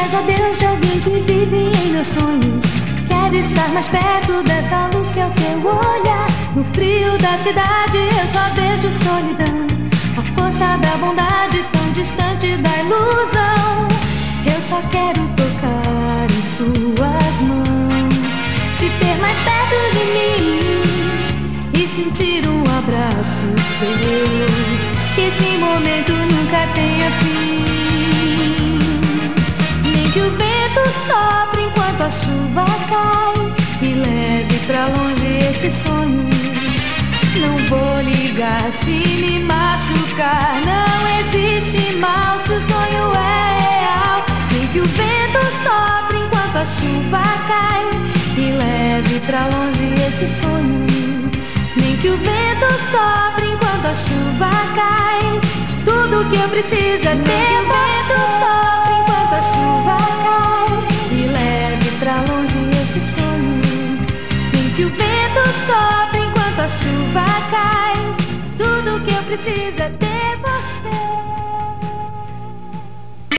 invejo a Deus de alguém que vive em meus sonhos. Quero estar mais perto dessa luz que é o seu olhar. No frio da cidade eu só vejo solidão, a força da bondade tão distante da ilusão. Eu só quero tocar em suas mãos, te ter mais perto de mim e sentir um abraço teu. Que esse momento nunca tenha fim, nem que o vento sopre enquanto a chuva cai e leve pra longe esse sonho. Não vou ligar se me machucar, não existe mal se o sonho é real. Nem que o vento sopre enquanto a chuva cai e leve pra longe esse sonho. Nem que o vento sopre enquanto a chuva cai. Tudo que eu preciso é ter vento sopre enquanto a chuva cai e leve pra longe esse sonho. Nem que o vento sopre enquanto a chuva cai. Tudo que eu preciso é ter